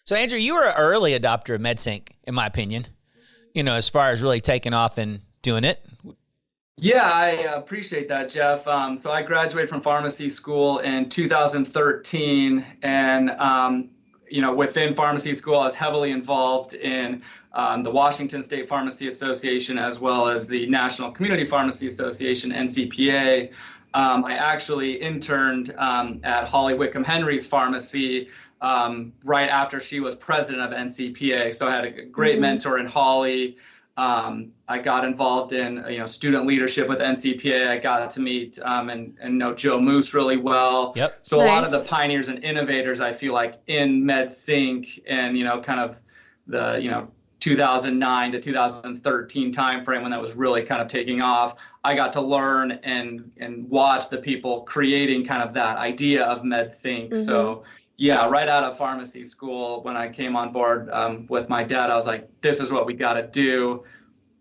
So Andrew, you were an early adopter of MedSync, in my opinion, as far as really taking off and doing it. Yeah, I appreciate that, Jeff. So I graduated from pharmacy school in 2013, and within pharmacy school, I was heavily involved in the Washington State Pharmacy Association as well as the National Community Pharmacy Association, NCPA. I actually interned at Holly Wickham Henry's pharmacy right after she was president of NCPA. So I had a great mentor in Holly. I got involved in student leadership with NCPA. I got to meet and know Joe Moose really well. Yep. So a lot of the pioneers and innovators, I feel like, in MedSync and kind of the 2009 to 2013 timeframe when that was really kind of taking off, I got to learn and watch the people creating kind of that idea of MedSync. So yeah, right out of pharmacy school, when I came on board with my dad, I was like, this is what we got to do.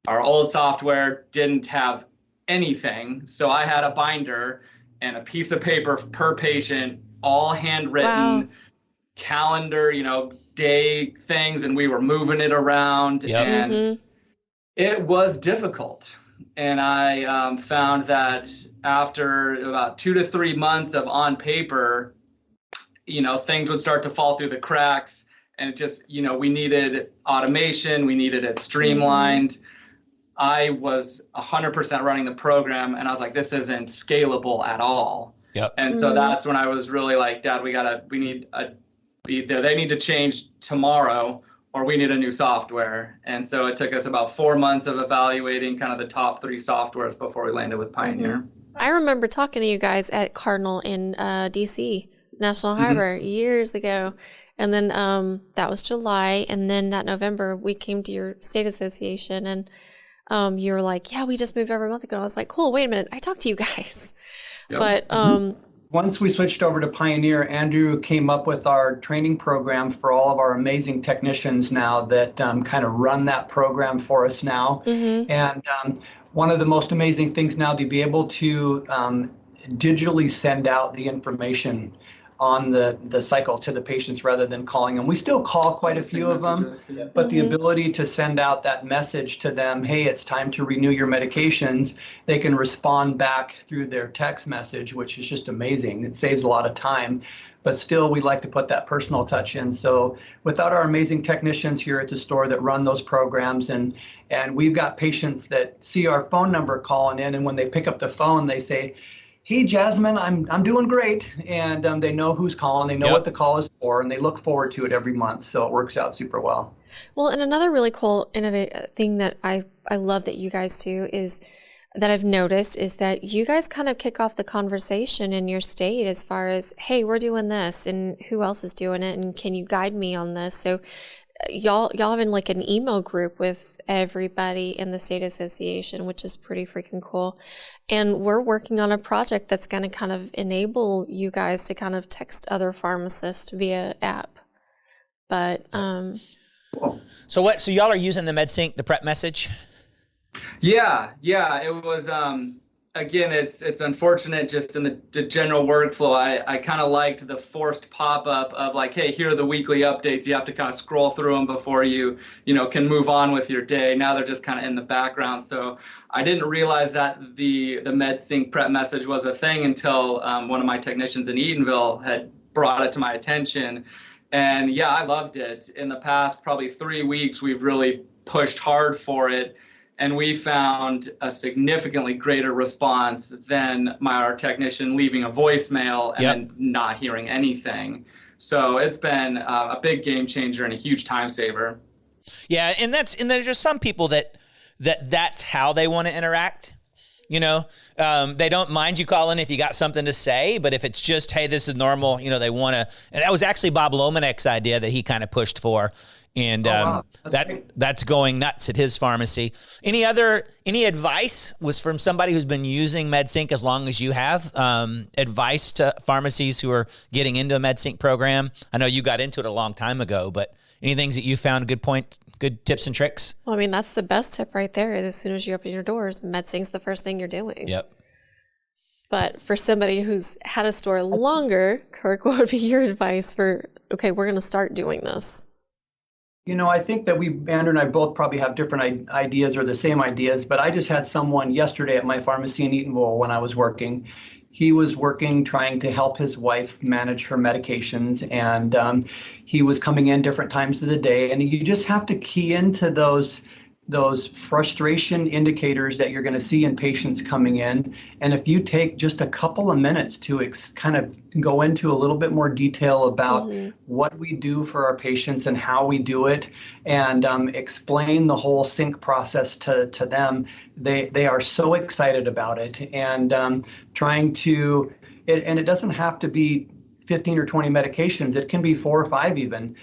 Our old software didn't have anything. So I had a binder and a piece of paper per patient, all handwritten, calendar, day things, and we were moving it around. And it was difficult. And I found that after about 2 to 3 months of on paper, things would start to fall through the cracks, and it just, we needed automation. We needed it streamlined. I was 100% running the program, and I was like, this isn't scalable at all. And so that's when I was really like, Dad, they need to change tomorrow, or we need a new software. And so it took us about 4 months of evaluating kind of the top 3 softwares before we landed with Pioneer. I remember talking to you guys at Cardinal in DC. National Harbor years ago. And then that was July. And then that November, we came to your state association, and you were like, yeah, we just moved over a month ago. I was like, cool, wait a minute. I talked to you guys. But once we switched over to Pioneer, Andrew came up with our training program for all of our amazing technicians now that kind of run that program for us now. And one of the most amazing things now to be able to digitally send out the information on the cycle to the patients rather than calling them. We still call quite a few of them, but the ability to send out that message to them, hey, it's time to renew your medications, they can respond back through their text message, which is just amazing. It saves a lot of time, but still we like to put that personal touch in. So without our amazing technicians here at the store that run those programs, and we've got patients that see our phone number calling in, and when they pick up the phone, they say, hey, Jasmine, I'm doing great. And they know who's calling, they know what the call is for, and they look forward to it every month. So it works out super well. Well, and another really cool innovative thing that I love that you guys do is that I've noticed is that you guys kind of kick off the conversation in your state as far as, hey, we're doing this, and who else is doing it, and can you guide me on this? So y'all having like an email group with everybody in the state association, which is pretty freaking cool. And we're working on a project that's going to kind of enable you guys to kind of text other pharmacists via app. But So y'all are using the MedSync, the prep message? Yeah, it was again, it's unfortunate just in the general workflow. I kind of liked the forced pop-up of like, hey, here are the weekly updates. You have to kind of scroll through them before you can move on with your day. Now they're just kind of in the background. So I didn't realize that the MedSync prep message was a thing until one of my technicians in Eatonville had brought it to my attention. And yeah, I loved it. In the past probably 3 weeks, we've really pushed hard for it. And we found a significantly greater response than our technician leaving a voicemail and then not hearing anything. So it's been a big game changer and a huge time saver. Yeah, and there's just some people that's how they want to interact. They don't mind you calling if you got something to say, but if it's just, hey, this is normal, they want to. And that was actually Bob Lomanek's idea that he kind of pushed for. And that's going nuts at his pharmacy. Any advice was from somebody who's been using MedSync as long as you have? Advice to pharmacies who are getting into a MedSync program? I know you got into it a long time ago, but any things that you found good tips and tricks? Well, I mean, that's the best tip right there is as soon as you open your doors, MedSync's the first thing you're doing. Yep. But for somebody who's had a store longer, Kirk, what would be your advice for, okay, we're going to start doing this? I think that Andrew and I both probably have different ideas or the same ideas, but I just had someone yesterday at my pharmacy in Eatonville when I was working. He was working trying to help his wife manage her medications, and he was coming in different times of the day. And you just have to key into those frustration indicators that you're going to see in patients coming in. And if you take just a couple of minutes to kind of go into a little bit more detail about what we do for our patients and how we do it, and explain the whole sync process to them, they are so excited about it. And trying to, and it doesn't have to be 15 or 20 medications. It can be 4 or 5 even,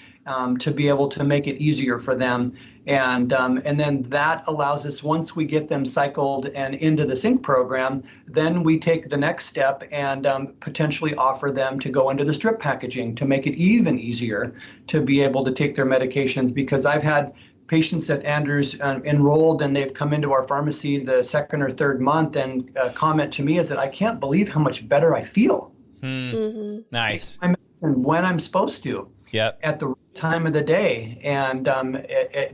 to be able to make it easier for them. And then that allows us, once we get them cycled and into the sync program, then we take the next step and potentially offer them to go into the strip packaging to make it even easier to be able to take their medications. Because I've had patients that Andrew's enrolled, and they've come into our pharmacy the second or third month, and comment to me is that I can't believe how much better I feel. Nice. When I'm supposed to. Yep. At the time of the day, and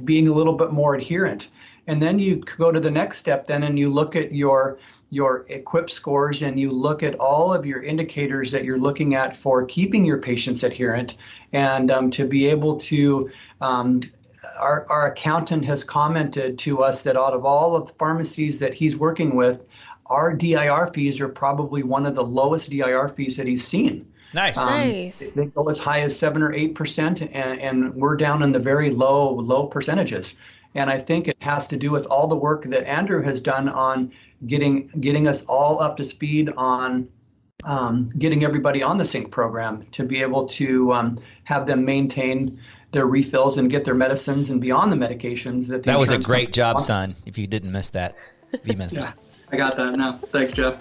being a little bit more adherent. And then you go to the next step then, and you look at your equip scores, and you look at all of your indicators that you're looking at for keeping your patients adherent. And to be able to, our accountant has commented to us that out of all of the pharmacies that he's working with, our DIR fees are probably one of the lowest DIR fees that he's seen. Nice. Nice. They go as high as 7 or 8%, and we're down in the very low percentages. And I think it has to do with all the work that Andrew has done on getting us all up to speed on getting everybody on the sync program to be able to have them maintain their refills and get their medicines and beyond the medications that was a great job, son. If you didn't miss that, if you missed that. I got that now. Thanks, Jeff.